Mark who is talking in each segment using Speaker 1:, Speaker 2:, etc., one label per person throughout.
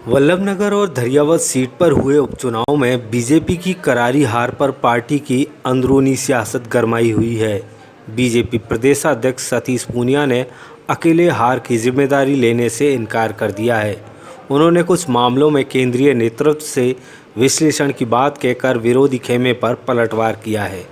Speaker 1: वल्लभनगर और धरियावद सीट पर हुए उपचुनाव में बीजेपी की करारी हार पर पार्टी की अंदरूनी सियासत गरमाई हुई है। बीजेपी प्रदेशाध्यक्ष सतीश पूनिया ने अकेले हार की जिम्मेदारी लेने से इनकार कर दिया है। उन्होंने कुछ मामलों में केंद्रीय नेतृत्व से विश्लेषण की बात कहकर विरोधी खेमे पर पलटवार किया है।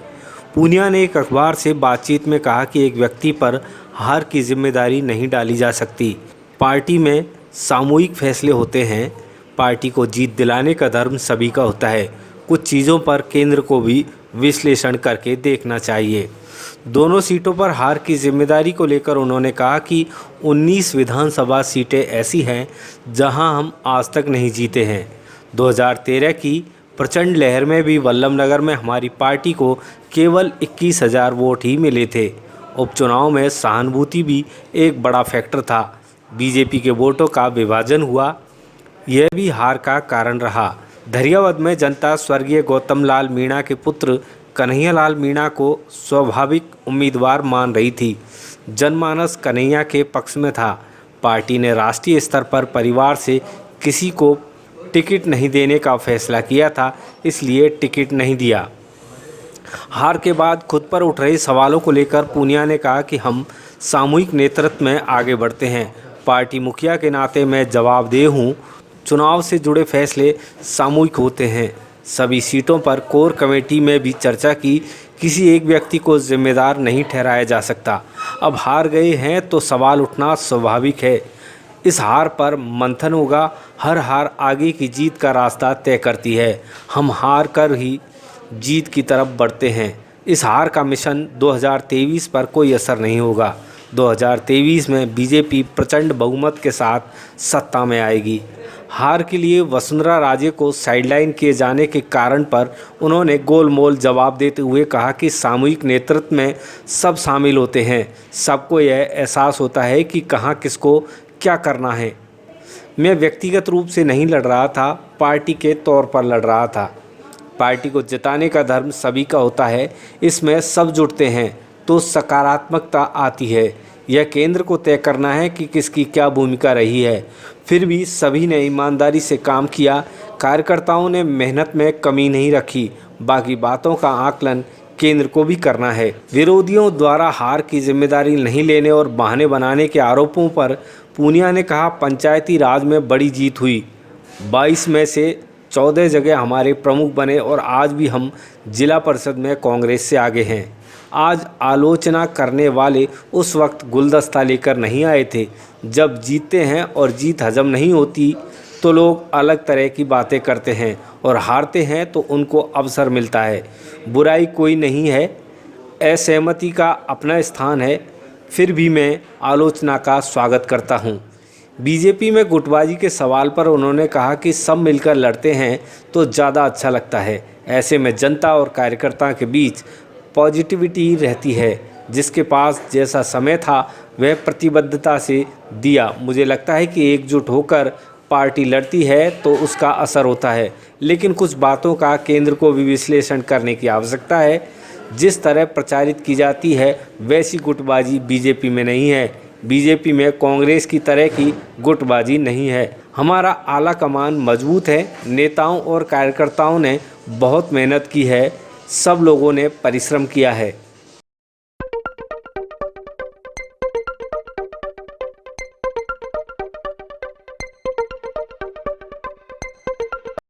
Speaker 1: पूनिया ने एक अखबार से बातचीत में कहा कि एक व्यक्ति पर हार की जिम्मेदारी नहीं डाली जा सकती। पार्टी में सामूहिक फैसले होते हैं। पार्टी को जीत दिलाने का धर्म सभी का होता है। कुछ चीज़ों पर केंद्र को भी विश्लेषण करके देखना चाहिए। दोनों सीटों पर हार की जिम्मेदारी को लेकर उन्होंने कहा कि 19 विधानसभा सीटें ऐसी हैं जहां हम आज तक नहीं जीते हैं। 2013 की प्रचंड लहर में भी वल्लभनगर में हमारी पार्टी को केवल 21,000 वोट ही मिले थे। उपचुनाव में सहानुभूति भी एक बड़ा फैक्टर था। बीजेपी के वोटों का विभाजन हुआ, यह भी हार का कारण रहा। धरियावद में जनता स्वर्गीय गौतम लाल मीणा के पुत्र कन्हैया लाल मीणा को स्वाभाविक उम्मीदवार मान रही थी। जनमानस कन्हैया के पक्ष में था। पार्टी ने राष्ट्रीय स्तर पर परिवार से किसी को टिकट नहीं देने का फैसला किया था, इसलिए टिकट नहीं दिया। हार के बाद खुद पर उठ रहे सवालों को लेकर पूनिया ने कहा कि हम सामूहिक नेतृत्व में आगे बढ़ते हैं। पार्टी मुखिया के नाते मैं जवाबदेह हूँ। चुनाव से जुड़े फैसले सामूहिक होते हैं। सभी सीटों पर कोर कमेटी में भी चर्चा की। किसी एक व्यक्ति को जिम्मेदार नहीं ठहराया जा सकता। अब हार गए हैं तो सवाल उठना स्वाभाविक है। इस हार पर मंथन होगा। हर हार आगे की जीत का रास्ता तय करती है। हम हार कर ही जीत की तरफ बढ़ते हैं। इस हार का मिशन 2023 पर कोई असर नहीं होगा। 2023 में बीजेपी प्रचंड बहुमत के साथ सत्ता में आएगी। हार के लिए वसुंधरा राजे को साइडलाइन किए जाने के कारण पर उन्होंने गोलमोल जवाब देते हुए कहा कि सामूहिक नेतृत्व में सब शामिल होते हैं। सबको यह एहसास होता है कि कहाँ किसको क्या करना है। मैं व्यक्तिगत रूप से नहीं लड़ रहा था, पार्टी के तौर पर लड़ रहा था। पार्टी को जिताने का धर्म सभी का होता है। इसमें सब जुटते हैं तो सकारात्मकता आती है। यह केंद्र को तय करना है कि किसकी क्या भूमिका रही है। फिर भी सभी ने ईमानदारी से काम किया। कार्यकर्ताओं ने मेहनत में कमी नहीं रखी। बाकी बातों का आकलन केंद्र को भी करना है। विरोधियों द्वारा हार की जिम्मेदारी नहीं लेने और बहाने बनाने के आरोपों पर पूनिया ने कहा, पंचायती राज में बड़ी जीत हुई। 22 में से 14 जगह हमारे प्रमुख बने और आज भी हम जिला परिषद में कांग्रेस से आगे हैं। आज आलोचना करने वाले उस वक्त गुलदस्ता लेकर नहीं आए थे। जब जीतते हैं और जीत हजम नहीं होती तो लोग अलग तरह की बातें करते हैं और हारते हैं तो उनको अवसर मिलता है। बुराई कोई नहीं है, असहमति का अपना स्थान है। फिर भी मैं आलोचना का स्वागत करता हूँ। बीजेपी में गुटबाजी के सवाल पर उन्होंने कहा कि सब मिलकर लड़ते हैं तो ज़्यादा अच्छा लगता है। ऐसे में जनता और कार्यकर्ता के बीच पॉजिटिविटी रहती है। जिसके पास जैसा समय था वह प्रतिबद्धता से दिया। मुझे लगता है कि एकजुट होकर पार्टी लड़ती है तो उसका असर होता है, लेकिन कुछ बातों का केंद्र को भी विश्लेषण करने की आवश्यकता है। जिस तरह प्रचारित की जाती है वैसी गुटबाजी बीजेपी में नहीं है। बीजेपी में कांग्रेस की तरह की गुटबाजी नहीं है। हमारा आला कमान मजबूत है। नेताओं और कार्यकर्ताओं ने बहुत मेहनत की है। सब लोगों ने परिश्रम किया है।